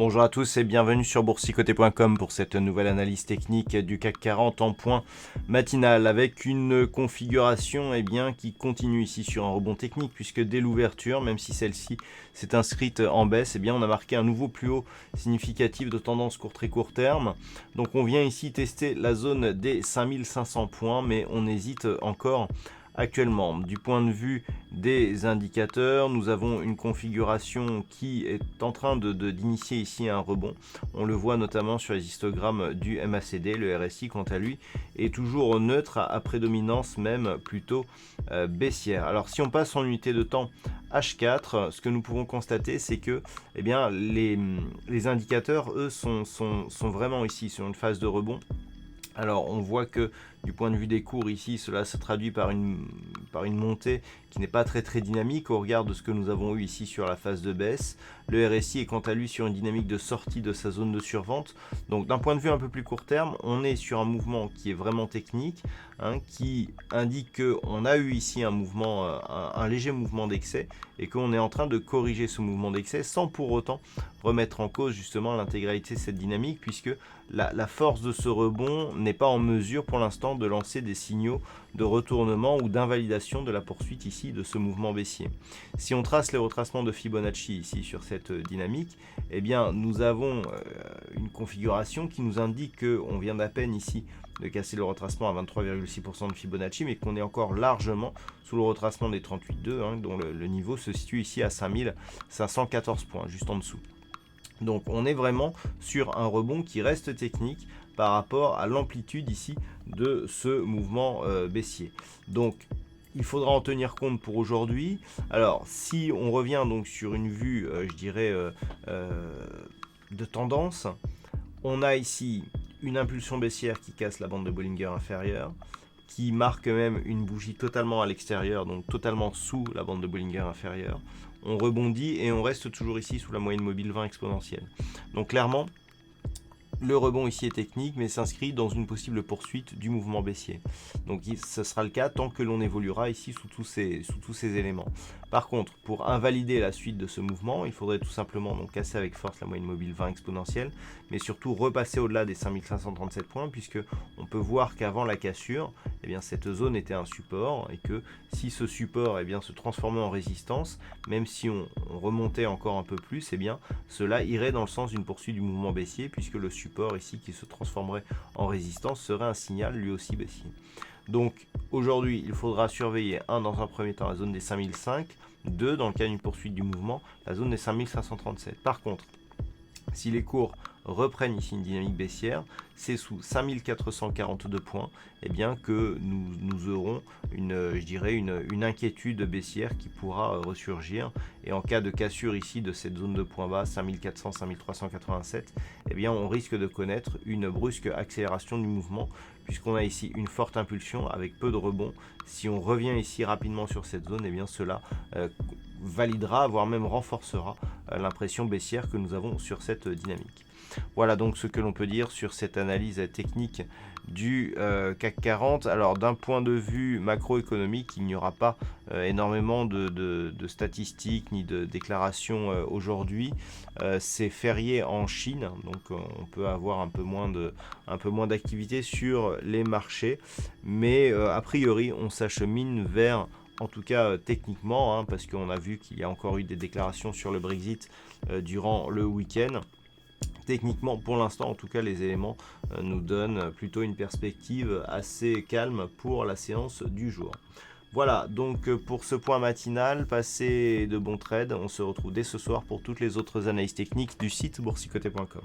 Bonjour à tous et bienvenue sur boursicoté.com pour cette nouvelle analyse technique du CAC 40 en point matinal avec une configuration qui continue ici sur un rebond technique puisque dès l'ouverture, même si celle-ci s'est inscrite en baisse, on a marqué un nouveau plus haut significatif de tendance très court terme. Donc on vient ici tester la zone des 5500 points mais on hésite encore actuellement. Du point de vue des indicateurs, nous avons une configuration qui est en train d'initier ici un rebond. On le voit notamment sur les histogrammes du MACD. Le RSI, quant à lui, est toujours neutre à prédominance même plutôt baissière. Alors si on passe en unité de temps H4, ce que nous pouvons constater, c'est que les indicateurs, eux, sont vraiment ici sur une phase de rebond. Alors on voit que du point de vue des cours ici, cela se traduit par une montée qui n'est pas très dynamique au regard de ce que nous avons eu ici sur la phase de baisse. Le RSI est quant à lui sur une dynamique de sortie de sa zone de survente. Donc d'un point de vue un peu plus court terme, on est sur un mouvement qui est vraiment technique, qui indique qu'on a eu ici un léger mouvement d'excès et qu'on est en train de corriger ce mouvement d'excès sans pour autant remettre en cause justement l'intégralité de cette dynamique puisque la force de ce rebond n'est pas en mesure pour l'instant de lancer des signaux de retournement ou d'invalidation de la poursuite ici de ce mouvement baissier. Si on trace les retracements de Fibonacci ici sur cette dynamique, nous avons une configuration qui nous indique qu'on vient d'à peine ici de casser le retracement à 23,6% de Fibonacci, mais qu'on est encore largement sous le retracement des 38,2, dont le niveau se situe ici à 5514 points, juste en dessous. Donc on est vraiment sur un rebond qui reste technique par rapport à l'amplitude ici de ce mouvement baissier. Donc il faudra en tenir compte pour aujourd'hui. Alors si on revient donc sur une vue, de tendance, on a ici une impulsion baissière qui casse la bande de Bollinger inférieure, qui marque même une bougie totalement à l'extérieur, donc totalement sous la bande de Bollinger inférieure. On rebondit et on reste toujours ici sous la moyenne mobile 20 exponentielle. Donc clairement, le rebond ici est technique, mais s'inscrit dans une possible poursuite du mouvement baissier. Donc ce sera le cas tant que l'on évoluera ici sous tous ces éléments. Par contre, pour invalider la suite de ce mouvement, il faudrait tout simplement donc casser avec force la moyenne mobile 20 exponentielle, mais surtout repasser au-delà des 5537 points, puisque on peut voir qu'avant la cassure, cette zone était un support, et que si ce support se transformait en résistance, même si on remontait encore un peu plus, cela irait dans le sens d'une poursuite du mouvement baissier, puisque le support ici qui se transformerait en résistance serait un signal lui aussi baissier. Donc aujourd'hui il faudra surveiller dans un premier temps la zone des 5005, 2 dans le cas d'une poursuite du mouvement, la zone des 5537. Par contre, si les cours reprennent ici une dynamique baissière, c'est sous 5442 points que nous aurons une inquiétude baissière qui pourra ressurgir. Et en cas de cassure ici de cette zone de point bas, 5400, 5387, on risque de connaître une brusque accélération du mouvement puisqu'on a ici une forte impulsion avec peu de rebond. Si on revient ici rapidement sur cette zone, cela validera, voire même renforcera l'impression baissière que nous avons sur cette dynamique. Voilà donc ce que l'on peut dire sur cette analyse technique du CAC 40. Alors d'un point de vue macroéconomique, il n'y aura pas énormément de statistiques ni de déclarations aujourd'hui. C'est férié en Chine, donc on peut avoir un peu moins d'activité sur les marchés, mais a priori on s'achemine vers, en tout cas techniquement, parce qu'on a vu qu'il y a encore eu des déclarations sur le Brexit durant le week-end. Techniquement, pour l'instant, en tout cas, les éléments nous donnent plutôt une perspective assez calme pour la séance du jour. Voilà, donc pour ce point matinal, passez de bons trades. On se retrouve dès ce soir pour toutes les autres analyses techniques du site boursicoté.com.